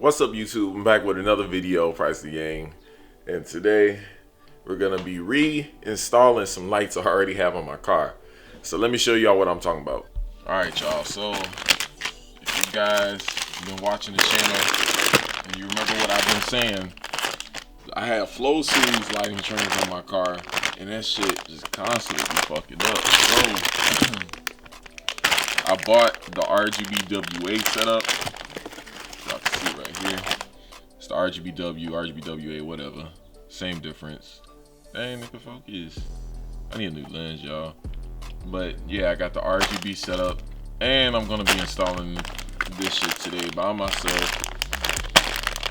What's up, YouTube? I'm back with another video, PricelessDaKing, and today we're gonna be reinstalling some lights I already have on my car. So let me show y'all what I'm talking about. All right, y'all. So if you guys have been watching the channel and you remember what I've been saying, I have Flow Series lighting trains on my car, and that shit just constantly be fucking up. So I bought the RGBWA setup. Y'all can see right here. It's the RGBWA, whatever. Same difference. Dang, nigga, focus. I need a new lens, y'all. But yeah, I got the RGB set up, and I'm gonna be installing this shit today by myself.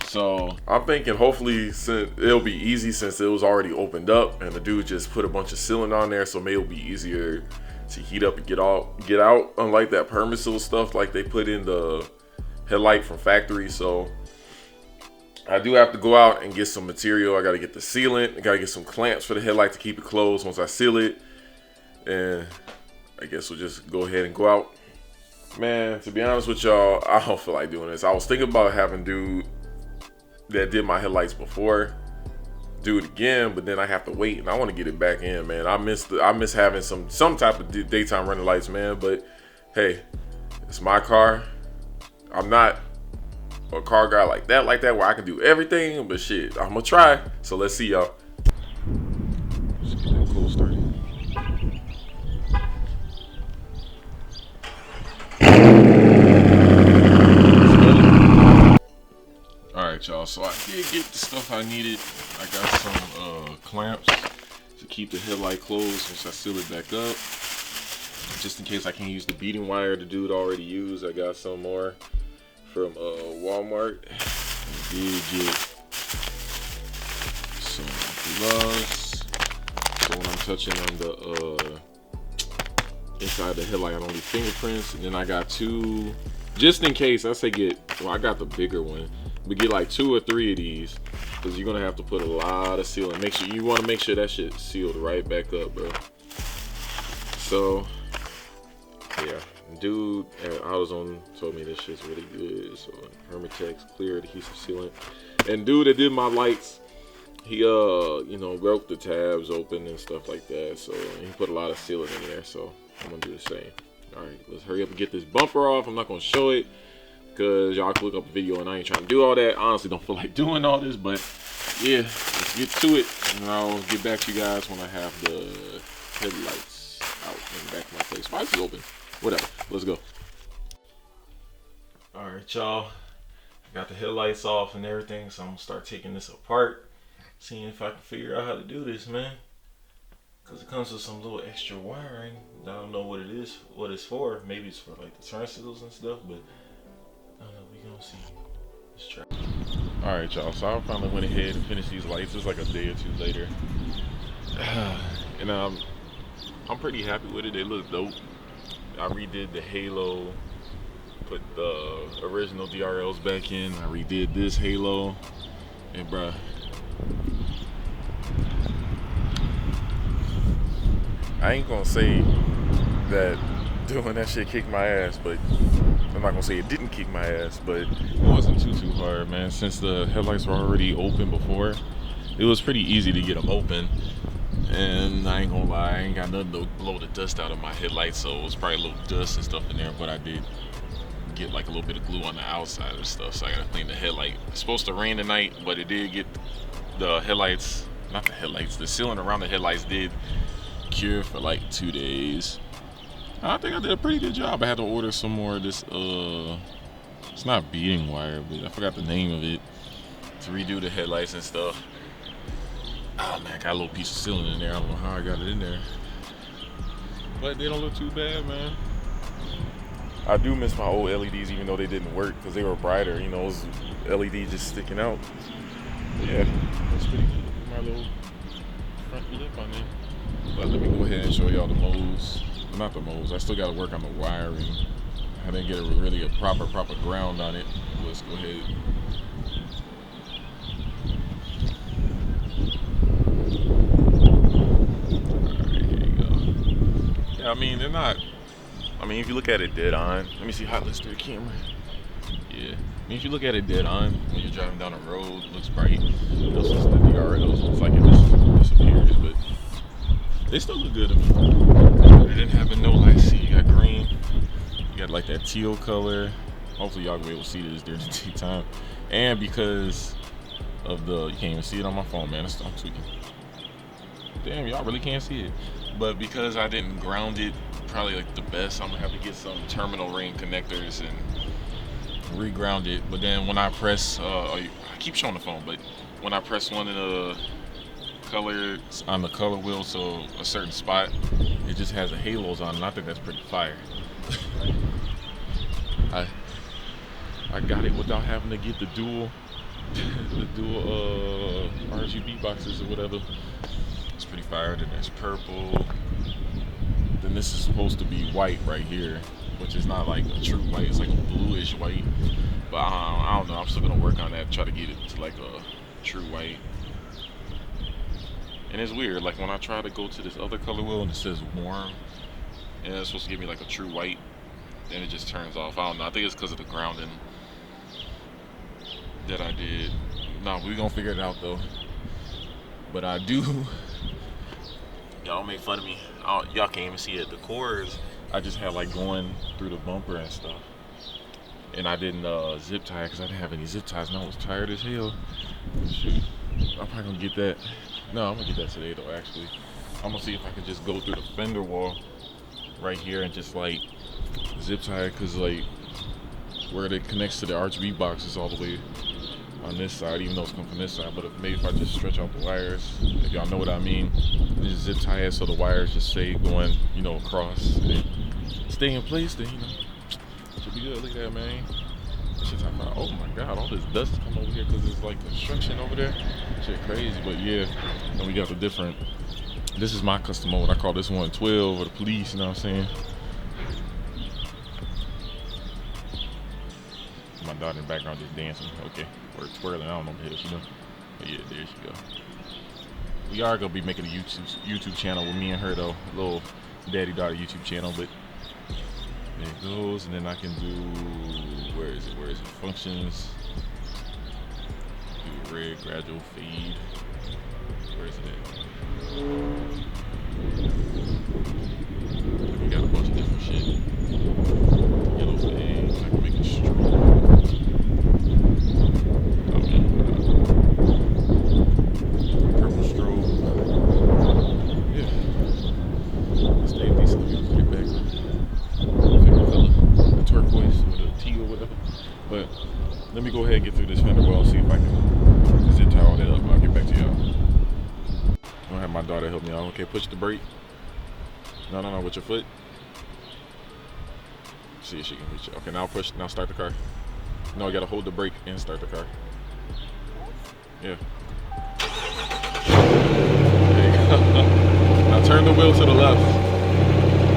So I'm thinking hopefully it'll be easy since it was already opened up, and the dude just put a bunch of sealant on there, so maybe it'll be easier to heat up and get out. Unlike that Permasil stuff like they put in the headlight from factory. So I do have to go out and get some material. I got to get the sealant. I got to get some clamps for the headlight to keep it closed once I seal it. And I guess we'll just go ahead and go out. Man, to be honest with y'all, I don't feel like doing this. I was thinking about having dude that did my headlights before do it again, but then I have to wait, and I want to get it back in, man. I miss having some type of daytime running lights, man. But hey, it's my car. I'm not a car guy like that where I can do everything, but shit, I'm gonna try. So let's see, y'all. Let's get that cool started. Alright, y'all, so I did get the stuff I needed. I got some clamps to keep the headlight closed once I seal it back up. Just in case I can't use the beading wire the dude already used, I got some more from Walmart. I did get some gloves, so when I'm touching on the inside the headlight I don't leave fingerprints. And then I got two, just in case. I got the bigger one, but get like 2 or 3 of these, because you're gonna have to put a lot of sealant. You want to make sure that shit's sealed right back up, bro. So yeah, dude told me this shit's really good. So Hermetex clear adhesive sealant, and dude that did my lights, he broke the tabs open and stuff like that, so he put a lot of sealant in there, so I'm gonna do the same. All right, let's hurry up and get this bumper off. I'm not gonna show it because y'all can look up a video, and I ain't trying to do all that. I honestly don't feel like doing all this, but yeah, let's get to it, and I'll get back to you guys when I have the headlights out and back in my place. Why is it open? Whatever, let's go. All right, y'all, I got the headlights off and everything, so I'm gonna start taking this apart, seeing if I can figure out how to do this, man. Because it comes with some little extra wiring. I don't know what it's for. Maybe it's for like the turnstiles and stuff, but I don't know, we gonna see. Let's try. All right, y'all, so I finally went ahead and finished these lights. It's like a day or two later. And I'm pretty happy with it. They look dope. I redid the halo, put the original DRLs back in. I redid this halo, and bruh, I ain't gonna say that doing that shit kicked my ass, but I'm not gonna say it didn't kick my ass, but it wasn't too hard, man. Since the headlights were already open before, it was pretty easy to get them open. And I ain't gonna lie, I ain't got nothing to blow the dust out of my headlights, so it was probably a little dust and stuff in there, but I did get like a little bit of glue on the outside and stuff, so I gotta clean the headlight. It's supposed to rain tonight, but it did get the headlights, not the headlights, the sealant around the headlights did cure for like 2 days. I think I did a pretty good job. I had to order some more of this, it's not beading wire, but I forgot the name of it, to redo the headlights and stuff. Oh man, I got a little piece of sealant in there. I don't know how I got it in there, but they don't look too bad, man. I do miss my old LEDs, even though they didn't work because they were brighter. You know, it was LED just sticking out. But yeah, that's pretty good. My little front lip on there. But let me go ahead and show y'all the modes. Not the modes. I still got to work on the wiring. I didn't get a proper ground on it. Let's go ahead. I mean, they're not, I mean, if you look at it dead on, let me see, hot list through the camera. Yeah, mean, if you look at it dead on, when you're driving down the road, it looks bright. This is the DRL, it's like it disappears, but they still look good. It didn't have no lights. See, you got green, you got like that teal color. Hopefully y'all will be able to see this during the daytime. And because of the, you can't even see it on my phone, man. I'm tweaking. Damn, y'all really can't see it. But because I didn't ground it probably like the best, I'm gonna have to get some terminal ring connectors and re-ground it. But then when I press, I keep showing the phone, but when I press one of the colors on the color wheel, so a certain spot, it just has the halos on, and I think that's pretty fire. I got it without having to get the dual RGB boxes or whatever. It's pretty fire. Then there's purple. Then this is supposed to be white right here, which is not like a true white. It's like a bluish white. But I don't know. I'm still gonna work on that. Try to get it to like a true white. And it's weird. Like when I try to go to this other color wheel and it says warm, and it's supposed to give me like a true white, then it just turns off. I don't know. I think it's because of the grounding that I did. No, we're gonna figure it out though. But I do. Y'all make fun of me. Y'all can't even see it. The cords I just had like going through the bumper and stuff. And I didn't zip tie because I didn't have any zip ties and I was tired as hell. Shoot. I'm probably gonna get that. No, I'm gonna get that today though, actually. I'm gonna see if I can just go through the fender wall right here and just like zip tie it, because like where it connects to the RGB box is all the way on this side, even though it's coming from this side. But maybe if I just stretch out the wires, if y'all know what I mean, just zip tie it so the wires just stay going, you know, across and stay in place, then, you know, should be good. Look at that, man. Oh my god, all this dust is coming over here because there's like construction over there. Shit crazy. But yeah, and we got the different, this is my custom mode. I call this one 12 or the police, you know what I'm saying? My daughter in the background just dancing, okay, or twirling, I don't know what the hell she doing. But yeah, there she go. We are gonna be making a YouTube channel with me and her though, a little daddy-daughter YouTube channel. But there it goes, and then I can do, where is it, functions, do red, gradual, fade, where is it at? We got a bunch of different shit. Yellow fade, I can make it strong. Purple strobe. Yeah. Stay decent. Let me put it back. Favorite color, the turquoise or the tea or whatever. But let me go ahead and get through this fender well, see if I can zip tie all that up. I'll get back to y'all. I'm gonna have my daughter help me out. Okay, push the brake. No, with your foot. See if she can reach it. Okay, now push. Now start the car. No, you gotta hold the brake and start the car. Yeah. There you go. Now turn the wheel to the left.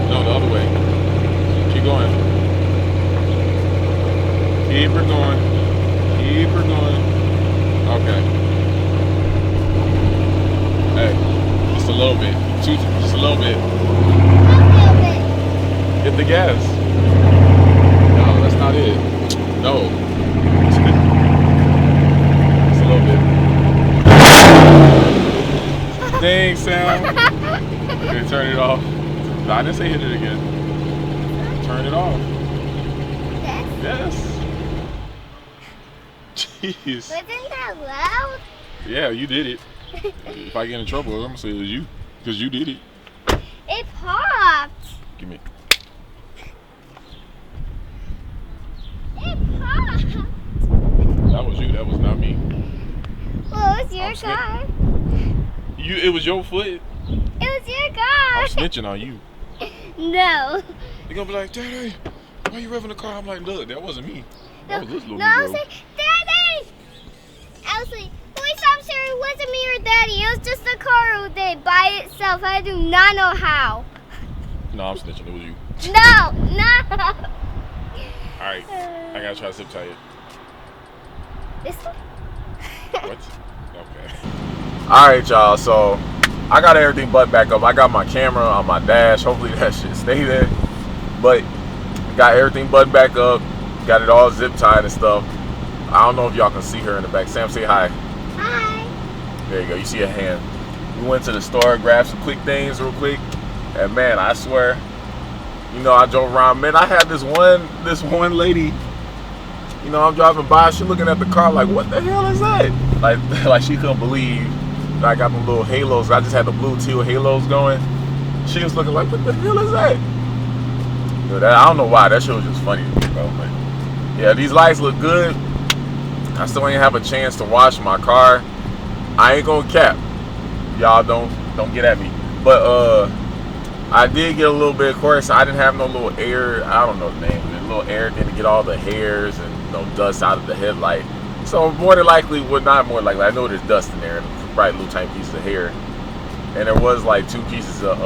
No, the other way. Keep going. Keep her going. Keep her going. Okay. Hey, just a little bit. Just a little bit. Hit the gas. No, that's not it. No. Just a little bit. Dang, Sam. Okay, turn it off. No, I didn't say hit it again. Turn it off. Yes. Jeez. Wasn't that loud? Yeah, you did it. If I get in trouble, I'm gonna say it was you, because you did it. It popped. Give me. It popped. That was you. That was not me. Well, it was your car. It was your foot. It was your car. I'm snitching on you. No. You're gonna be like, Daddy, why you revving the car? I'm like, look, that wasn't me. That was this little I was girl. like, Daddy. I was like, police officer, it wasn't me or Daddy. It was just the car that by itself. I do not know how. No, I'm snitching. It was you. No. All right, I gotta try to zip tie it. This one? What? Okay. All right, y'all. So I got everything but back up. I got my camera on my dash. Hopefully that shit stay there. But got everything but back up. Got it all zip tied and stuff. I don't know if y'all can see her in the back. Sam, say hi. Hi. There you go. You see a hand. We went to the store, grabbed some quick things real quick, and man, I swear, you know, I drove around. Man, I had this one lady. You know, I'm driving by. She looking at the car like, what the hell is that? Like she couldn't believe that I got the little halos. I just had the blue teal halos going. She was looking like, what the hell is that? You know, I don't know why. That shit was just funny to me, bro. But yeah, these lights look good. I still ain't have a chance to wash my car. I ain't gonna cap. Y'all don't get at me. But I did get a little bit, of course. I didn't have no little air, I don't know the name, a little air thing to get all the hairs and dust out of the headlight. So more than likely, I know there's dust in there and probably little tiny pieces of hair. And there was like 2 pieces of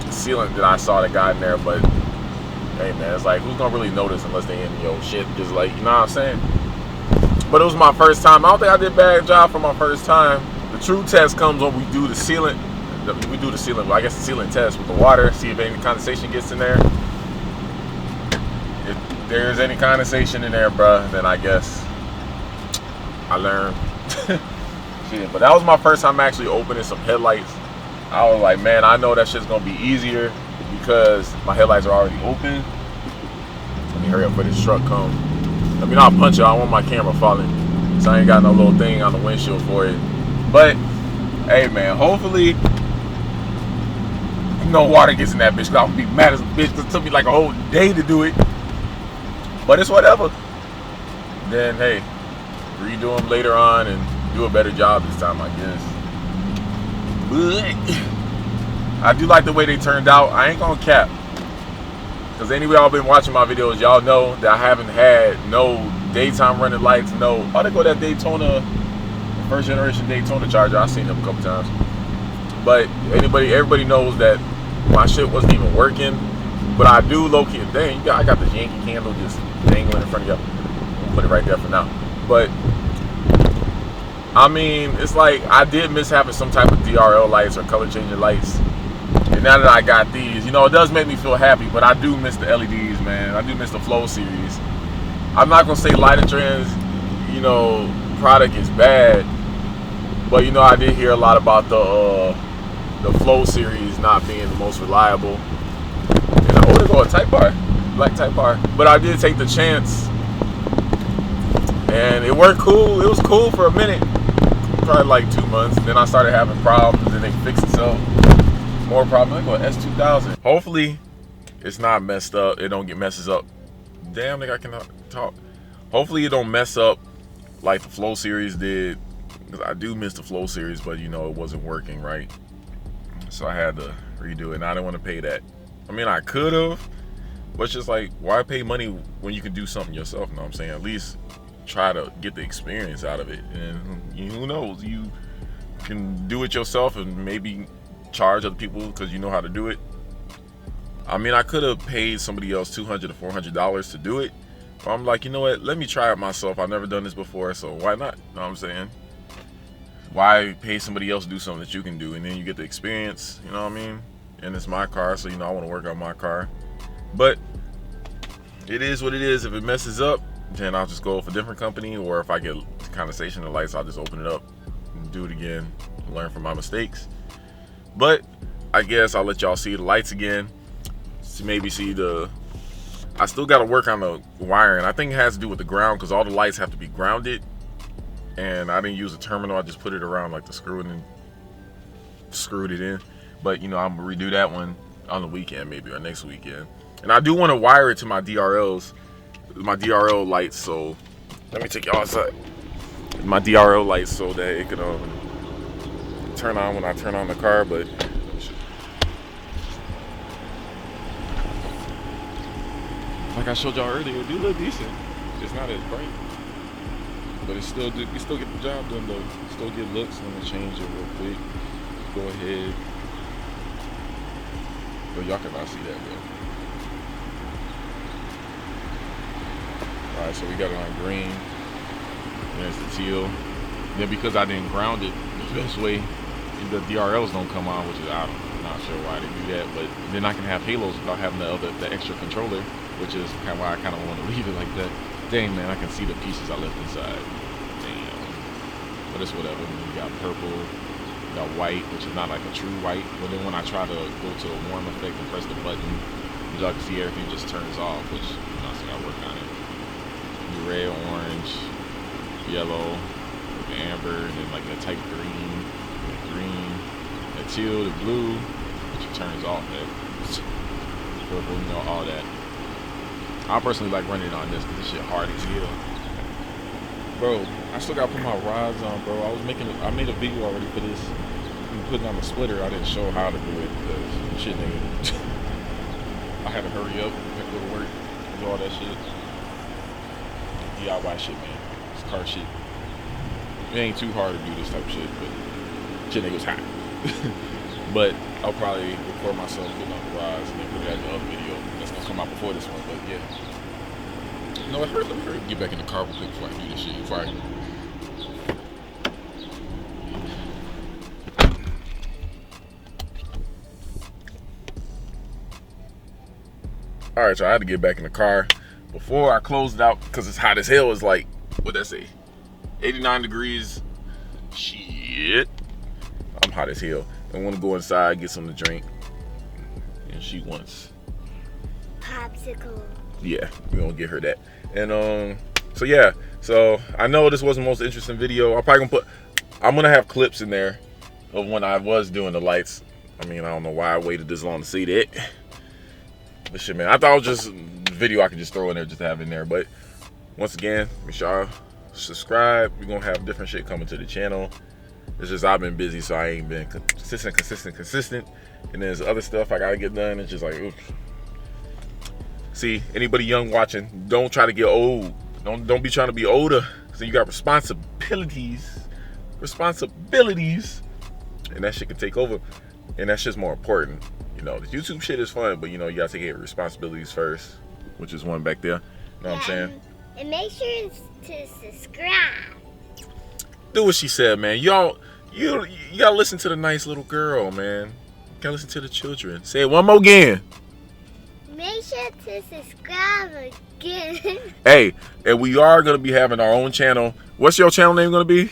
sealant that I saw that got in there, but hey man, it's like, who's gonna really notice unless they in your shit, just like, you know what I'm saying? But it was my first time. I don't think I did a bad job for my first time. The true test comes when we do the sealant. I guess the sealant test with the water, see if any condensation gets in there. If there's any condensation in there, bruh, then I guess I learned. Shit, but that was my first time actually opening some headlights. I was like, man, I know that shit's gonna be easier because my headlights are already open. Let me hurry up before this truck comes. I mean, I'll punch it. I don't want my camera falling, so I ain't got no little thing on the windshield for it. But hey man, hopefully no water gets in that bitch, cause I'll be mad as a bitch, cause it took me like a whole day to do it. But it's whatever. Then hey, redo them later on and do a better job this time, I guess. But I do like the way they turned out. I ain't gonna cap, cause anyway, y'all been watching my videos, y'all know that I haven't had no daytime running lights. No, they go that Daytona, first generation Daytona Charger. I've seen them a couple times. But everybody knows that my shit wasn't even working. But I do low-key, dang, I got this Yankee candle just dangling in front of you. I'll put it right there for now. But I mean, it's like I did miss having some type of DRL lights or color changing lights. And now that I got these, you know, it does make me feel happy. But I do miss the LEDs, man. I do miss the Flow series. I'm not gonna say Light & Trendz, you know, product is bad. But you know, I did hear a lot about the Flow series not being the most reliable. And I would go a Type R, black Type R. But I did take the chance, and it worked cool. It was cool for a minute, probably like 2 months. Then I started having problems, and they fixed itself. More problems. I go S2000. Hopefully, it's not messed up. It don't get messes up. Damn, nigga, I cannot talk. Hopefully, it don't mess up like the Flow series did. Because I do miss the Flow series, but you know, it wasn't working right. So I had to redo it, and I didn't want to pay that. I mean, I could have, but it's just like, why pay money when you can do something yourself? You know what I'm saying? At least try to get the experience out of it. And who knows? You can do it yourself and maybe charge other people because you know how to do it. I mean, I could have paid somebody else $200 to $400 to do it. But I'm like, you know what? Let me try it myself. I've never done this before, so why not? You know what I'm saying? Why pay somebody else to do something that you can do, and then you get the experience, you know what I mean? And it's my car, so you know I want to work on my car. But it is what it is. If it messes up, then I'll just go with a different company, or if I get condensation in the lights, I'll just open it up and do it again, learn from my mistakes. But I guess I'll let y'all see the lights again, to maybe see I still got to work on the wiring. I think it has to do with the ground, because all the lights have to be grounded. And I didn't use a terminal. I just put it around like the screw and screwed it in. But you know, I'm gonna redo that one on the weekend, maybe, or next weekend. And I do want to wire it to my DRLs, my DRL lights. So let me take y'all outside. My DRL lights, so that it could turn on when I turn on the car. But like I showed y'all earlier, it do look decent. It's not as bright. But you still get the job done though. Still get looks. Let me change it real quick. Go ahead. But y'all cannot see that though. Alright, so we got it on green. There's the teal. Then because I didn't ground it the best way, the DRLs don't come on, which is I'm not sure why they do that. But then I can have halos without having the extra controller, which is kind of why I kind of want to leave it like that. Dang, man, I can see the pieces I left inside. Damn. But it's whatever. You got purple, you got white, which is not like a true white. But then when I try to go to the warm effect and press the button, y'all can see everything just turns off, which, you know, so I gotta work on it. The red, orange, yellow, the amber, and then like the type green, the teal, the blue, which turns off, that purple, you know, all that. I personally like running on this because this shit hard as hell. Bro, I still gotta put my rods on, bro. I made a video already for this. I'm putting on the splitter. I didn't show how to do it because shit, nigga. I had to hurry up, have to go to work, do all that shit. DIY shit, man. It's car shit. It ain't too hard to do this type of shit, but shit, nigga, was hot. But I'll probably record myself putting on the rods and then put it in the other video that's gonna come out before this one. But yeah, you know what? Let me hurry get back in the car real quick before I do this shit. All right, so I had to get back in the car before I closed it out because it's hot as hell. It's like, what'd that say? 89 degrees. Shit. I'm hot as hell. I want to go inside, get something to drink. And she wants popsicle. Yeah, we're gonna get her that. And so yeah, so I know this wasn't the most interesting video. I'm gonna have clips in there of when I was doing the lights. I mean, I don't know why I waited this long to see that. But shit, man, I thought it was just a video I could just throw in there just to have in there. But once again, make sure y'all subscribe. We're gonna have different shit coming to the channel. It's just I've been busy, so I ain't been consistent. And there's other stuff I gotta get done. It's just like, oops. See, anybody young watching, don't try to get old. Don't be trying to be older. So you got responsibilities, and that shit can take over. And that shit's more important. You know, the YouTube shit is fun, but you know, you gotta take care of responsibilities first, which is one back there. You know what I'm saying? And make sure to subscribe. Do what she said, man. Y'all, you gotta listen to the nice little girl, man. You gotta listen to the children. Say it one more again. Make sure to subscribe again. Hey, and we are gonna be having our own channel. What's your channel name gonna be?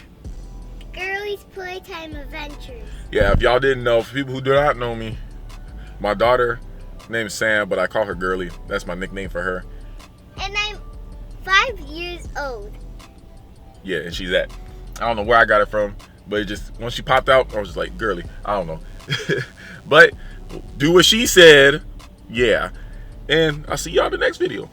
Girlie's Playtime Adventures. Yeah, if y'all didn't know, for people who do not know me, my daughter, name is Sam, but I call her Girlie. That's my nickname for her. And I'm 5 years old. Yeah, and she's at. I don't know where I got it from, but it just, once she popped out, I was just like, Girlie. I don't know. But do what she said. Yeah. And I'll see y'all in the next video.